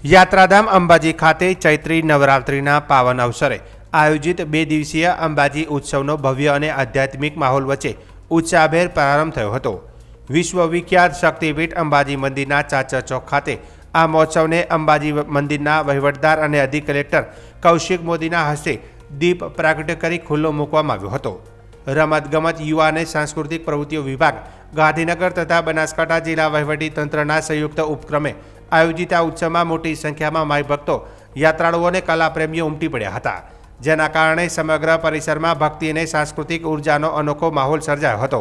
યાત્રાધામ અંબાજી ખાતે ચૈત્રી નવરાત્રિના પાવન અવસરે આયોજિત 2 દિવસીય અંબાજી ઉત્સવનો ભવ્ય અને આધ્યાત્મિક માહોલ વચ્ચે ઉત્સાહભેર પ્રારંભ થયો હતો। વિશ્વવિખ્યાત શક્તિપીઠ અંબાજી મંદિરના ચાચર ચોક ખાતે આ મહોત્સવને અંબાજી મંદિરના વહીવટદાર અને અધિક કલેક્ટર કૌશિક મોદીના હસ્તે દીપ પ્રાગટ્ય કરી ખુલ્લો મૂકવામાં આવ્યો હતો। રમતગમત, યુવા અને સાંસ્કૃતિક પ્રવૃત્તિઓ વિભાગ, ગાંધીનગર તથા બનાસકાંઠા જિલ્લા વહીવટી તંત્રના સંયુક્ત ઉપક્રમે આયોજિત આ ઉત્સવમાં મોટી સંખ્યામાં માઈ ભક્તો, યાત્રાળુઓ અને કલાપ્રેમીઓ ઉમટી પડ્યા હતા, જેના કારણે સમગ્ર પરિસરમાં ભક્તિ અને સાંસ્કૃતિક ઉર્જાનો અનોખો માહોલ સર્જાયો હતો।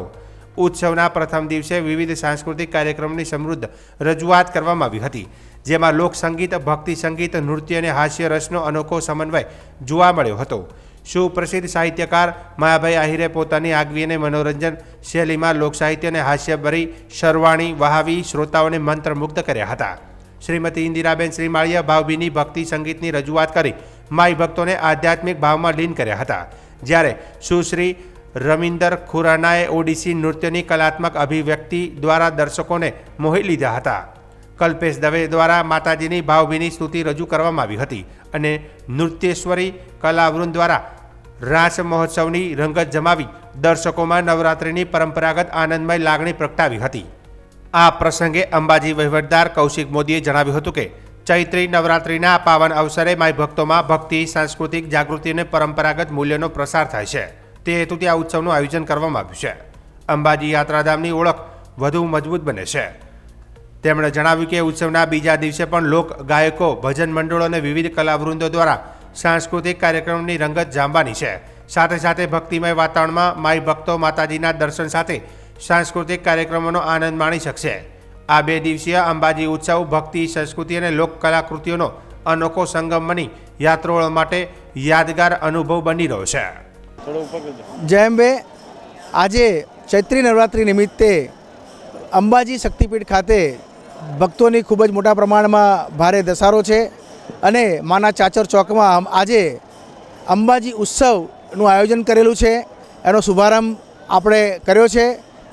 ઉત્સવના પ્રથમ દિવસે વિવિધ સાંસ્કૃતિક કાર્યક્રમની સમૃદ્ધ રજૂઆત કરવામાં આવી હતી, જેમાં લોકસંગીત, ભક્તિ સંગીત, નૃત્ય અને હાસ્ય રસનો અનોખો સમન્વય જોવા મળ્યો હતો। સુપ્રસિદ્ધ સાહિત્યકાર માયાભાઈ આહિરે પોતાની આગવી અને મનોરંજન શૈલીમાં લોકસાહિત્ય અને હાસ્યભરી સરવાણી વહાવી શ્રોતાઓને મંત્રમુગ્ધ કર્યા હતા। શ્રીમતી ઇન્દિરાબેન શ્રીમાળીએ ભાવભીની ભક્તિ સંગીતની રજૂઆત કરી માઈ ભક્તોને આધ્યાત્મિક ભાવમાં લીન કર્યા હતા, જ્યારે સુશ્રી રવિન્દર ખુરાનાએ ઓડિસી નૃત્યની કલાત્મક અભિવ્યક્તિ દ્વારા દર્શકોને મોહી લીધા હતા। કલ્પેશ દવે દ્વારા માતાજીની ભાવભીની સ્તુતિ રજૂ કરવામાં આવી હતી અને નૃત્યેશ્વરી કલાવૃંદ દ્વારા રાસ મહોત્સવની રંગત જમાવી દર્શકોમાં નવરાત્રિની પરંપરાગત આનંદમય લાગણી પ્રગટાવી હતી। આ પ્રસંગે અંબાજી વહીવટદાર કૌશિક મોદીએ જણાવ્યું હતું કે ચૈત્રી નવરાત્રિના પાવન અવસરે માઈ ભક્તોમાં ભક્તિ, સાંસ્કૃતિક જાગૃતિ અને પરંપરાગત મૂલ્યોનો પ્રસાર થાય છે, તે હેતુથી આ ઉત્સવનું આયોજન કરવામાં આવ્યું છે। અંબાજી યાત્રાધામની ઓળખ વધુ મજબૂત બને છે। તેમણે જણાવ્યું કે ઉત્સવના બીજા દિવસે પણ લોક ગાયકો, ભજન મંડળો અને વિવિધ કલાવૃંદો દ્વારા સાંસ્કૃતિક કાર્યક્રમની રંગત જામવાની છે। સાથે સાથે ભક્તિમય વાતાવરણમાં માઈ ભક્તો માતાજીના દર્શન સાથે સાંસ્કૃતિક કાર્યક્રમોનો આનંદ માણી શકશે। આ 2 દિવસીય અંબાજી ઉત્સવ ભક્તિ, સંસ્કૃતિ અને લોક કલાકૃતિઓનો અનોખો સંગમ બની યાત્રાળુઓ માટે યાદગાર અનુભવ બની રહ્યો છે। જય અંબે। આજે ચૈત્રી નવરાત્રિ નિમિત્તે અંબાજી શક્તિપીઠ ખાતે ભક્તોની ખૂબ જ મોટા પ્રમાણમાં ભારે ધસારો છે અને માના ચાચર ચોકમાં આજે અંબાજી ઉત્સવનું આયોજન કરેલું છે। એનો શુભારંભ આપણે કર્યો છે।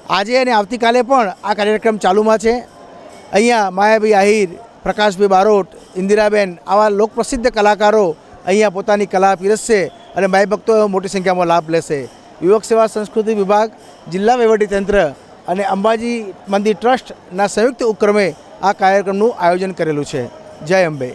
આજે અને આવતીકાલે પણ આ કાર્યક્રમ ચાલુમાં છે। અહીંયા માયાભાઈ આહિર, પ્રકાશભાઈ બારોટ, ઇન્દિરાબેન આવા લોકપ્રસિદ્ધ કલાકારો અહીંયા પોતાની કલા પીરસશે અને માઈ ભક્તો મોટી સંખ્યામાં લાભ લેશે। યુવક સેવા સંસ્કૃતિ વિભાગ, જિલ્લા વહીવટીતંત્ર અને અંબાજી મંદિર ટ્રસ્ટના સંયુક્ત ઉપક્રમે આ કાર્યક્રમનું આયોજન કરેલું છે। જય અંબે।